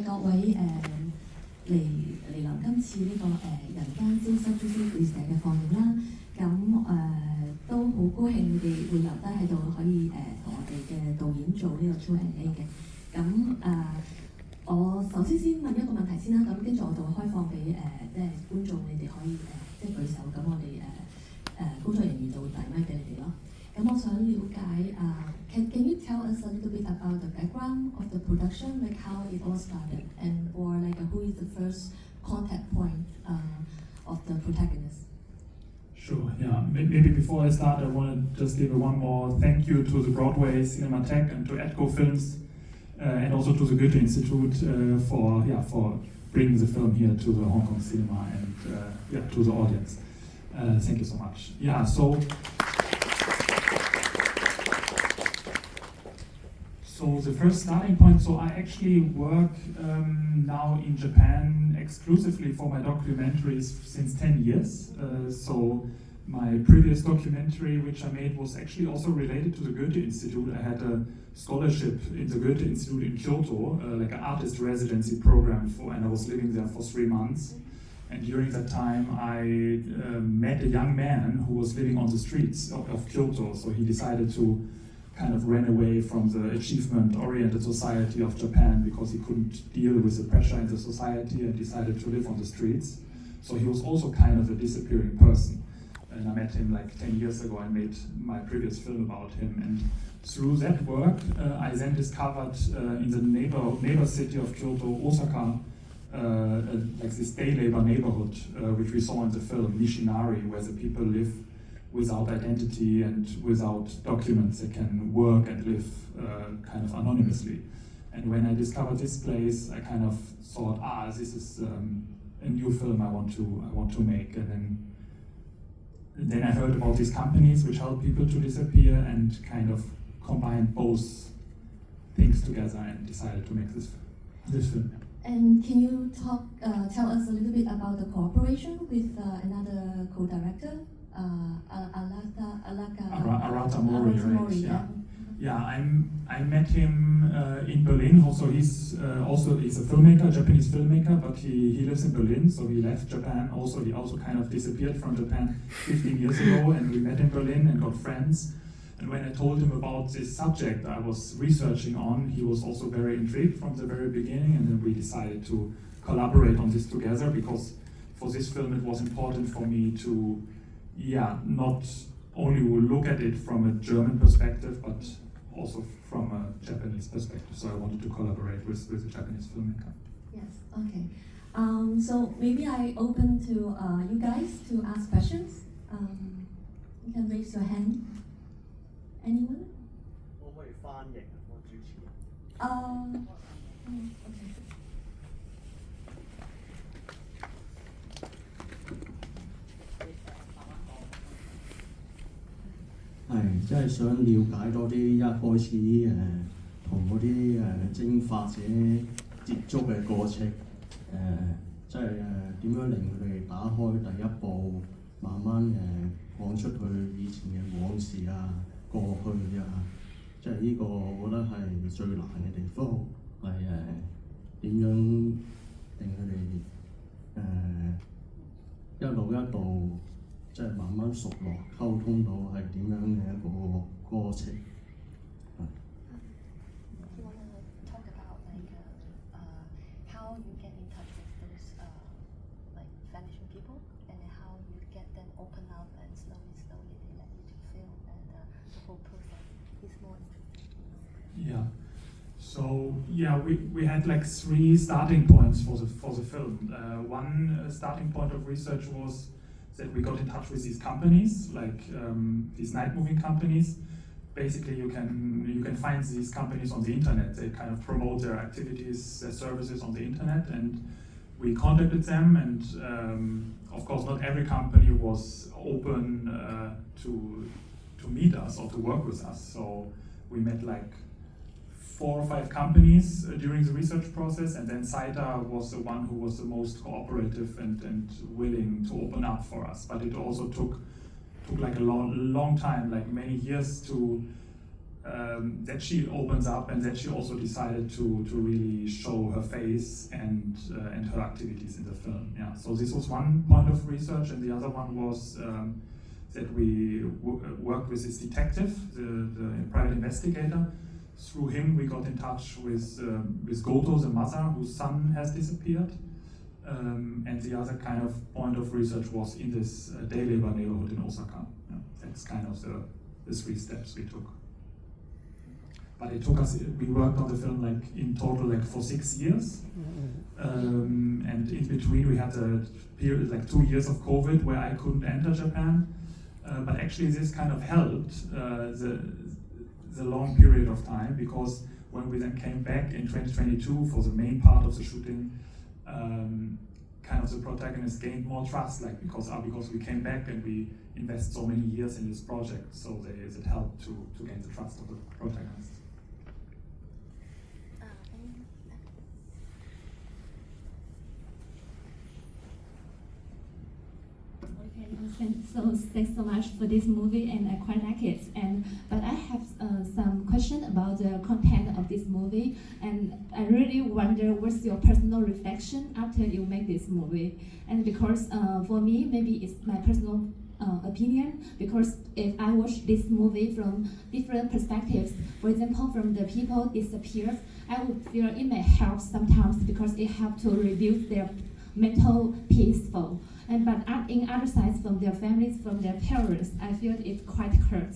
各位嚟臨今次呢個人間蒸發株式會社嘅放映啦，咁都好高興你哋會留低喺度，可以同我哋嘅導演做呢個 Q&A 嘅。咁我首先問一個問題先啦，咁跟住我就開放俾即係觀眾，你哋可以即係舉手，咁我哋工作人員就會遞咪俾你哋咯。咁我想了解can you tell us a little bit about the background of the production, like how it all started, and or like who is the first contact point of the protagonist? Sure, yeah. Maybe before I start, I want to just give one more thank you to the Broadway Cinematheque and to Edco Films, and also to the Goethe Institute for bringing the film here to the Hong Kong cinema and to the audience. Thank you so much. Yeah, So the first starting point, so I actually work now in Japan exclusively for my documentaries since 10 years. So my previous documentary, which I made, was actually also related to the Goethe Institute. I had a scholarship in the Goethe Institute in Kyoto, like an artist residency program, and I was living there for 3 months. And during that time, I met a young man who was living on the streets of Kyoto. So he decided to kind of ran away from the achievement-oriented society of Japan because he couldn't deal with the pressure in the society and decided to live on the streets. So he was also kind of a disappearing person. And I met him like 10 years ago and made my previous film about him. And through that work, I then discovered in the neighbor city of Kyoto, Osaka, like this day labor neighborhood, which we saw in the film, Nishinari, where the people live without identity and without documents. They can work and live kind of anonymously. And when I discovered this place, I kind of thought, this is a new film I want to make. And then I heard about these companies which help people to disappear and kind of combined both things together and decided to make this film. And can you tell us a little bit about the cooperation with another co-director? Arata Mori, right? Yeah. I met him in Berlin. Also, he's a filmmaker, Japanese filmmaker, but he lives in Berlin, so he left Japan. Also, he also kind of disappeared from Japan 15 years ago, and we met in Berlin and got friends. And when I told him about this subject I was researching on, he was also very intrigued from the very beginning, and then we decided to collaborate on this together, because for this film it was important for me to not only look at it from a German perspective, but also from a Japanese perspective. So I wanted to collaborate with a Japanese filmmaker. Yes, okay. So maybe I open to you guys to ask questions. You can raise your hand. Anyone? Okay. 係，即係想了解多啲一開始同嗰啲蒸發者接觸嘅過程，即係點樣令佢哋打開第一步，慢慢講出佢以前嘅往事啊、過去啊，即係呢個我覺得係最難嘅地方，係點樣令佢哋一路一路。 即係慢慢熟絡溝通到係點樣嘅一個過程。You want to talk about how you get in touch with those like vanishing people and how you get them open up and slowly they let you to film and the whole process is more interesting. Yeah. So we had like 3 starting points for the film. One starting point of research was that we got in touch with these companies, like these night moving companies. Basically, you can find these companies on the internet. They kind of promote their activities, their services on the internet, and we contacted them. And of course, not every company was open to meet us or to work with us. So we met like 4 or 5 companies during the research process, and then Saita was the one who was the most cooperative and willing to open up for us. But it also took like a long time, like many years to that she opens up, and that she also decided to really show her face and her activities in the film. Yeah. So this was one point of research, and the other one was that we worked with this detective, the private investigator. Through him, we got in touch with Goto, the mother, whose son has disappeared. And the other kind of point of research was in this day labor neighborhood in Osaka. Yeah, that's kind of the 3 steps we took. But it took us, we worked on the film like in total like for 6 years. And in between we had a period, like 2 years of COVID where I couldn't enter Japan. But actually this kind of helped the long period of time, because when we then came back in 2022 for the main part of the shooting, kind of the protagonist gained more trust, like because we came back and we invest so many years in this project, so it helped to gain the trust of the protagonist. So thanks so much for this movie, and I quite like it. But I have some question about the content of this movie, and I really wonder what's your personal reflection after you make this movie. And because for me, maybe it's my personal opinion, because if I watch this movie from different perspectives, for example, from the people disappeared, I would feel it may help sometimes because it helps to reduce their mental peaceful. But in other sides, from their families, from their parents, I feel it quite hurt.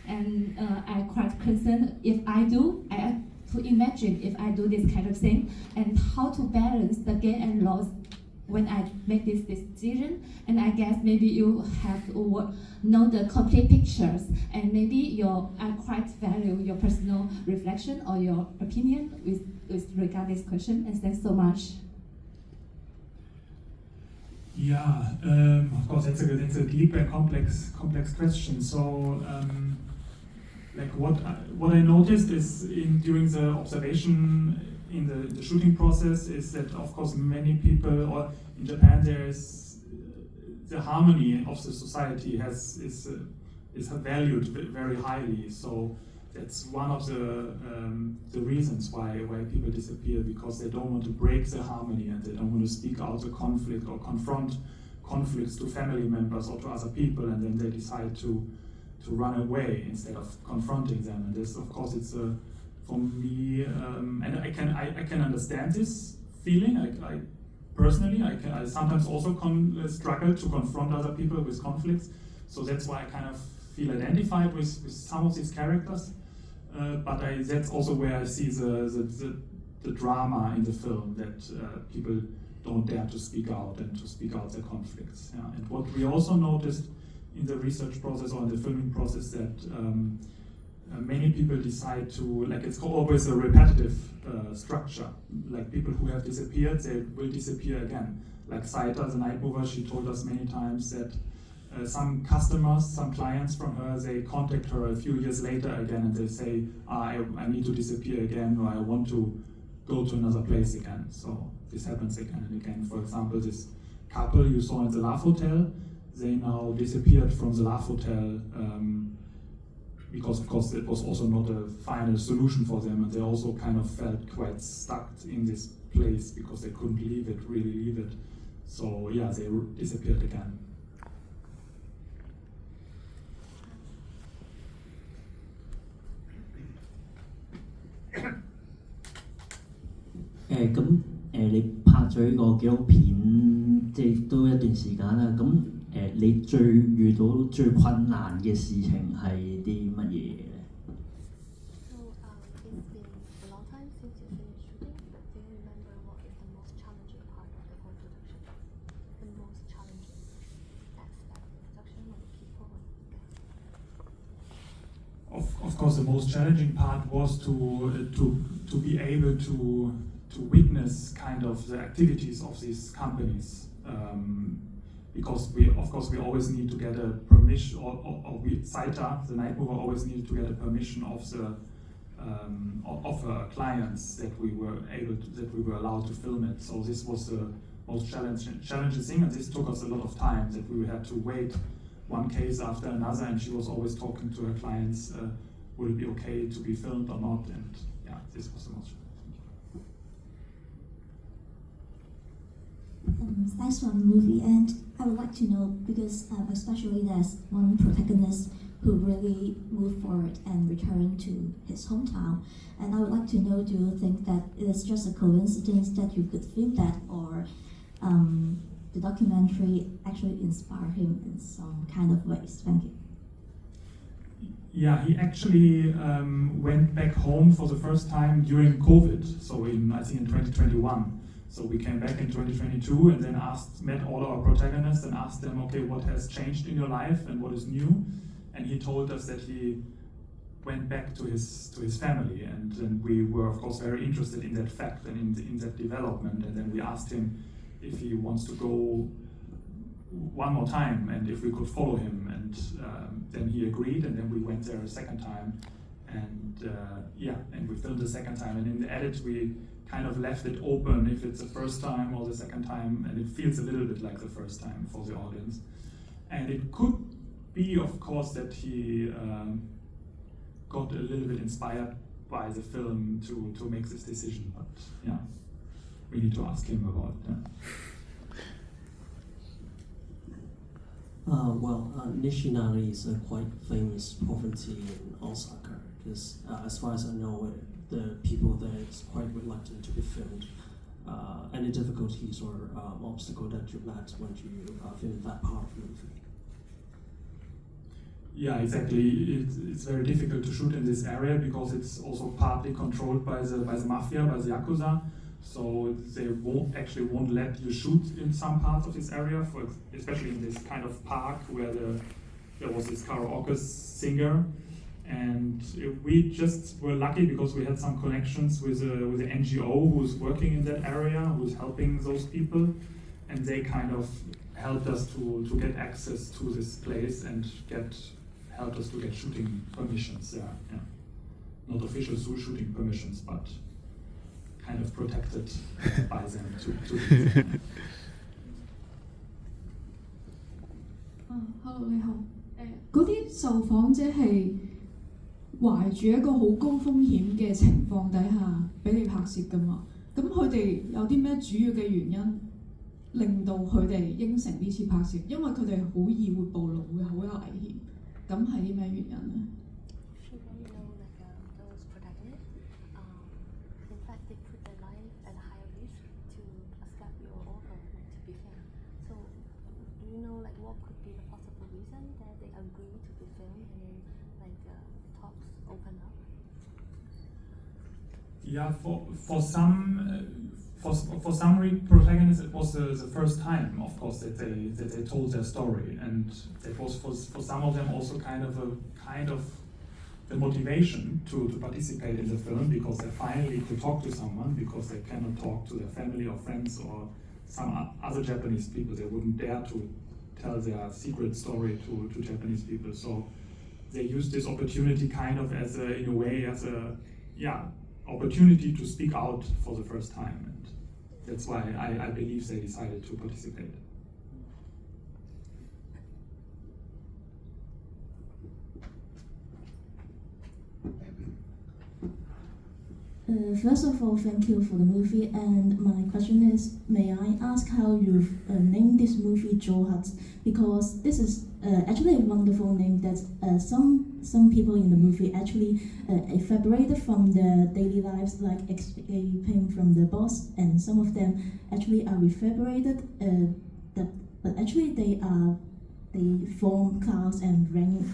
And I'm quite concerned if I have to imagine if I do this kind of thing, and how to balance the gain and loss when I make this decision. And I guess maybe you have to know the complete pictures, and maybe I quite value your personal reflection or your opinion with regard this question. And thanks so much. Yeah, of course, that's a deep and complex question. So, like what I noticed is during the observation in the shooting process is that, of course, many people, or in Japan, there is the harmony of the society is valued very highly. So that's one of the reasons why people disappear, because they don't want to break the harmony, and they don't want to speak out the conflict or confront conflicts to family members or to other people, and then they decide to run away instead of confronting them. And this, of course, it's for me, and I can understand this feeling. I personally, I sometimes also struggle to confront other people with conflicts. So that's why I kind of feel identified with some of these characters. But that's also where I see the drama in the film, that people don't dare to speak out and to speak out their conflicts. Yeah. And what we also noticed in the research process or in the filming process, that many people decide to, like, it's always a repetitive structure. Like, people who have disappeared, they will disappear again. Like Saita, the night mover, she told us many times that some customers, some clients from her, they contact her a few years later again, and they say, I need to disappear again, or I want to go to another place again. So this happens again and again. For example, this couple you saw in the Love Hotel, they now disappeared from the Love Hotel because, of course, it was also not a final solution for them, and they also kind of felt quite stuck in this place because they couldn't really leave it. So yeah, they disappeared again.你拍咗呢個紀錄片，即係都一段時間啦。你遇到最困難嘅事情係啲乜嘢咧？ So it's been a long time since you finished shooting. Do you remember what is the most challenging part of the whole production? The most challenging aspect of the production, or the people? Of course, the most challenging part was to be able to witness kind of the activities of these companies, because we always need to get a permission, or Saita, the night mover, always needed to get a permission of the clients that we were allowed to film it. So this was the most challenging thing, and this took us a lot of time, that we had to wait one case after another, and she was always talking to her clients would it be okay to be filmed or not? And yeah, this was the most. Thanks for the movie, and I would like to know, because especially there's one protagonist who really moved forward and returned to his hometown, and I would like to know, do you think that it is just a coincidence that you could film that, or the documentary actually inspired him in some kind of ways? Thank you. Yeah, he actually went back home for the first time during COVID, so I think in 2021. So we came back in 2022 and then met all our protagonists and asked them, okay, what has changed in your life and what is new? And he told us that he went back to his family, and we were of course very interested in that fact and in that development. And then we asked him if he wants to go one more time and if we could follow him, and then he agreed, and then we went there a second time, and and we filmed the second time, and in the edit we kind of left it open if it's the first time or the second time, and it feels a little bit like the first time for the audience. And it could be, of course, that he got a little bit inspired by the film to make this decision, but yeah, we need to ask him about that. Nishinari is a quite famous property in Osaka, because as far as I know, the people there is quite reluctant to be filmed. Any difficulties or obstacle that you met when you filmed that part of the movie? Yeah, exactly. It's very difficult to shoot in this area because it's also partly controlled by the mafia, by the Yakuza. So they won't let you shoot in some parts of this area, especially in this kind of park where there was this karaoke singer. And we just were lucky because we had some connections with the NGO who's working in that area, who's helping those people, and they kind of helped us to get access to this place and helped us to get shooting permissions there. Yeah. Not official shooting permissions, but kind of protected by them to Hello， 你好。嗰啲受訪者係懷住一個好高風險嘅情況底下俾你拍攝㗎嘛？咁佢哋有啲咩主要嘅原因令到佢哋應承呢次拍攝？因為佢哋好易會暴露，會好有危險。咁係啲咩原因呢？Yeah, for some protagonists it was the first time, of course, that they told their story, and that was for some of them also kind of the motivation to participate in the film, because they finally could talk to someone, because they cannot talk to their family or friends or some other Japanese people. They wouldn't dare to tell their secret story to Japanese people. So they used this opportunity kind of as a opportunity to speak out for the first time, and that's why I believe they decided to participate. First of all, thank you for the movie, and my question is, may I ask how you've named this movie 𝑱𝑶𝑯𝑚𝑺𝑼? Because this is actually a wonderful name that some people in the movie actually evaporated from their daily lives, like escaping from the boss, and some of them actually are evaporated, but actually they form class and rank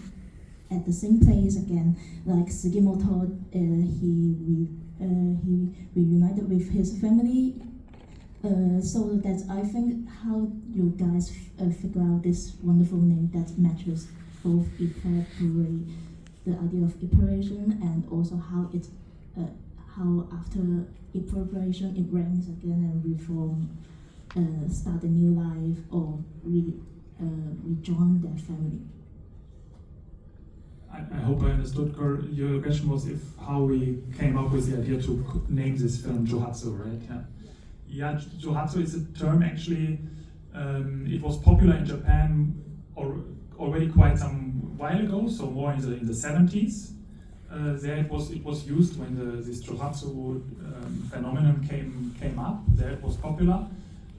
at the same place again. Like Sugimoto, he reunited with his family. So that I think how you guys figure out this wonderful name that matches both the idea of evaporation, and also how after evaporation it ranks again and reform, start a new life, or rejoin their family. I hope I understood. Your question was how we came up with the idea to name this film 𝑗ōhatsu, right? Yeah, 𝑗ōhatsu is a term actually. It was popular in Japan already quite some while ago, so more in the 70s. there it was used when this Johatsu phenomenon came up. There it was popular,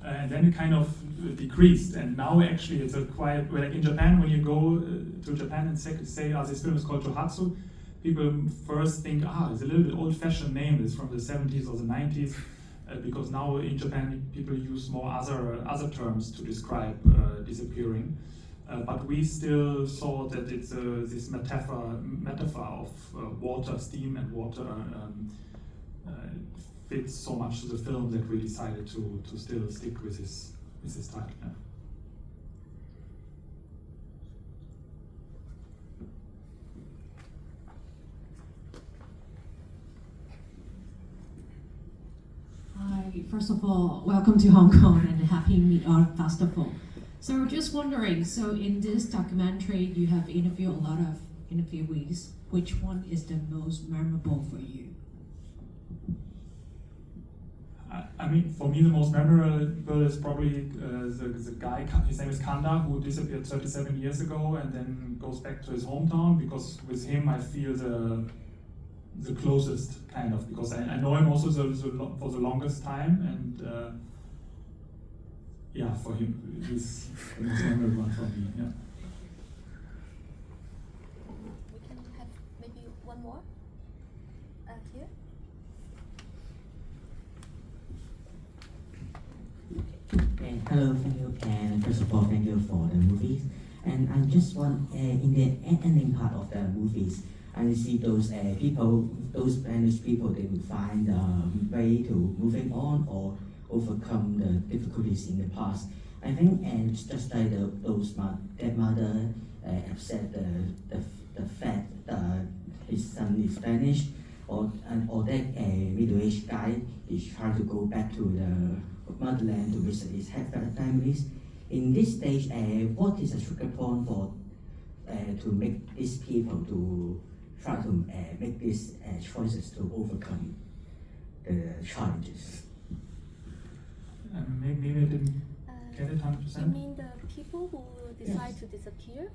and then it kind of decreased. And now actually it's a quite, like in Japan, when you go to Japan and say, this film is called Johatsu, people first think, it's a little bit old-fashioned name. It's from the 70s or the 90s, because now in Japan people use more other terms to describe disappearing. But we still saw that it's this metaphor of water, steam, and water fits so much to the film that we decided to still stick with this title. Yeah. Hi, first of all, welcome to Hong Kong and happy Meet Art Festival. So just wondering, so in this documentary you have interviewed a lot of interviewees. Which one is the most memorable for you? I mean, for me the most memorable is probably the guy, his name is Kanda, who disappeared 37 years ago and then goes back to his hometown, because with him I feel the closest, kind of, because I know him also for the longest time, and for him, he's the most memorable one for me. Yeah. We can have maybe one more here. Hello, thank you, and first of all, thank you for the movies. And I just want, in the ending part of the movies, I see those people, those Spanish people, they would find a way to moving on or overcome the difficulties in the past. I think, and just like those stepmother upset the fact that his son is Spanish, or that middle-aged guy is trying to go back to the motherland to visit his families. In this stage, what is a trigger point for to make these people to try to make these choices to overcome the challenges? Maybe I didn't get it 100%. You mean the people who decide to disappear?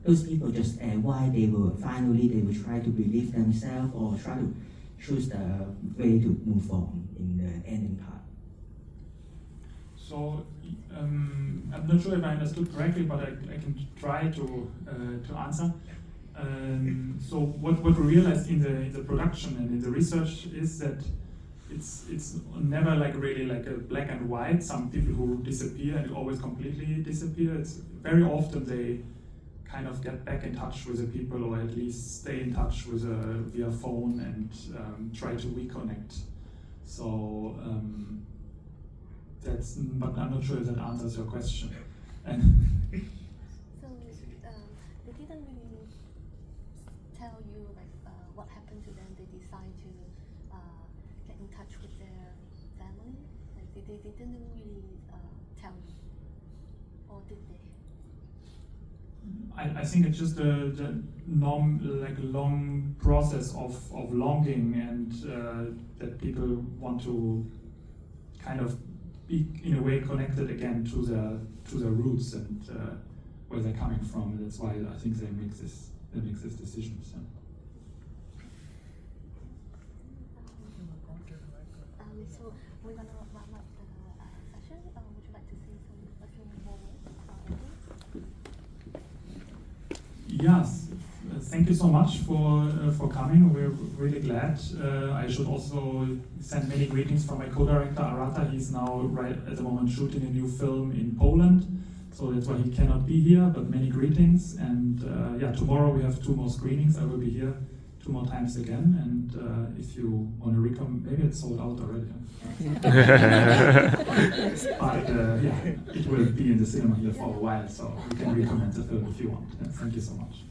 Those people just why they will try to believe themselves or try to choose the way to move on in the ending part. So I'm not sure if I understood correctly, but I can try to answer. So what we realized in the production and in the research is that it's never like really like a black and white. Some people who disappear and always completely disappear. It's very often they kind of get back in touch with the people, or at least stay in touch with via phone and try to reconnect. So but I'm not sure if that answers your question. And So they didn't really tell you like what happened to them. They decide to get in touch with their family. Like they didn't really tell you, or did they? I think it's just a long process of longing, and that people want to kind of be in a way connected again to their roots and where they're coming from. That's why I think they make this decision. So. So we're gonna wrap up the session. Would you like to say a few more words? Yes, thank you so much for coming. We're really glad. I should also send many greetings from my co-director Arata. He's now right at the moment shooting a new film in Poland, so that's why he cannot be here. But many greetings, and tomorrow we have 2 more screenings. I will be here 2 more times again, and if you want to recommend, maybe it's sold out already. But it will be in the cinema here for a while, so you can recommend the film if you want. Thank you so much.